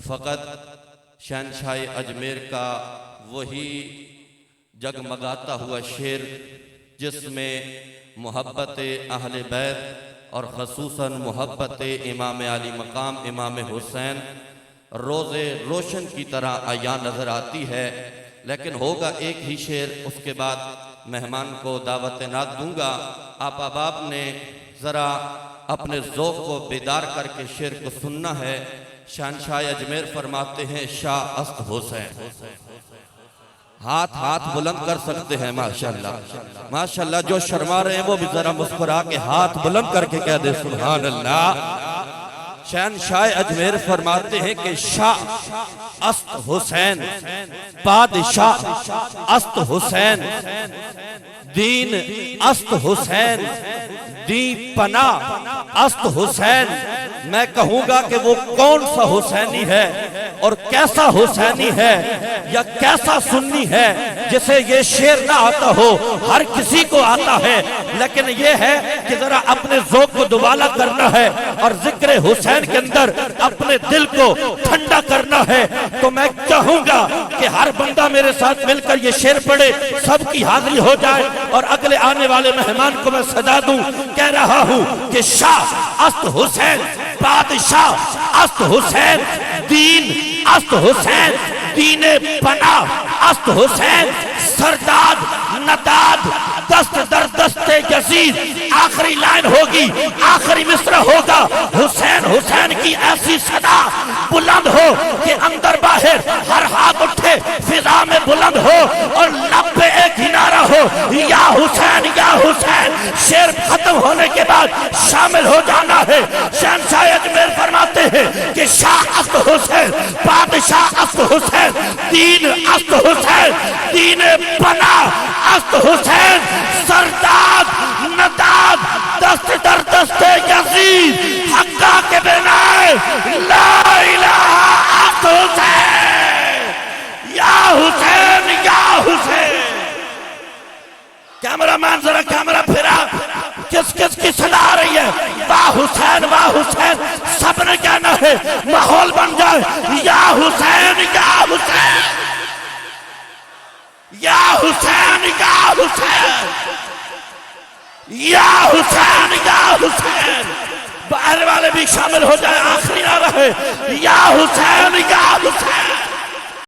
فقط شہنشاہ اجمیر کا وہی جگمگاتا ہوا شعر جس میں محبت اہل بیت اور خصوصاً محبت امام علی مقام امام حسین روز روشن کی طرح عیاں نظر آتی ہے، لیکن ہوگا ایک ہی شعر، اس کے بعد مہمان کو دعوت نعت دوں گا۔ آپ احباب نے ذرا اپنے ذوق کو بیدار کر کے شعر کو سننا ہے۔ شہنشاہ اجمیر فرماتے ہیں شاہ است حسین، ہاتھ بلند کر سکتے ہیں ماشاءاللہ ماشاءاللہ، جو شرما رہے ہیں وہ بھی ذرا مسکرا کے ہاتھ بلند کر کے کہہ دے سبحان اللہ۔ شہنشاہ اجمیر فرماتے ہیں کہ شاہ است حسین، بادشاہ است حسین، دین است حسین، دین پناہ است حسین۔ میں کہوں گا کہ وہ کون سا حسینی ہے اور کیسا حسینی ہے یا کیسا سنی ہے جسے یہ شعر نہ آتا ہو، ہر کسی کو آتا ہے، لیکن یہ ہے کہ ذرا اپنے ذوق کو دوبالا کرنا ہے اور ذکر حسین کے اندر اپنے دل کو ٹھنڈا کرنا ہے۔ تو میں چاہوں گا کہ ہر بندہ میرے ساتھ مل کر یہ شعر پڑھے، سب کی حاضری ہو جائے اور اگلے آنے والے مہمان کو میں سجا دوں۔ کہہ رہا ہوں کہ شاہ است حسین، بادشاہ است حسین، دین است حسین، دین پناہ است حسین، سرداد نداد دست در دست یزید۔ آخری لائن ہوگی، آخری مصرع ہوگا، حسین حسین کی ایسی صدا بلند ہو کہ اندر باہر ہر ہاتھ اٹھے، فضا میں بلند ہو اور لب پہ ایک ہی نعرہ ہو، یا حسین یا حسین۔ شعر ختم ہونے کے بعد شامل ہو جانا ہے۔ شہنشاہ اجمیر فرماتے ہیں کہ شاہ است حسین، بادشاہ است حسین، دین است حسین، دین پناہ است حسین، سرداد نداد دست در دست یزید، حقا کے بنائے لا الہ است حسین، یا حسین یا حسین۔ کیمرامین ذرا کیمرہ پھرا، کس کس کی صدا آ رہی ہے؟ واہ حسین واہ حسین، سب نے کہنا ہے، ماحول بن جائے، یا حسین یا حسین، یا حسین یا حسین، یا حسین یا حسین۔ باہر والے بھی شامل ہو جائے، آخری نعرہ ہے، یا حسین یا حسین۔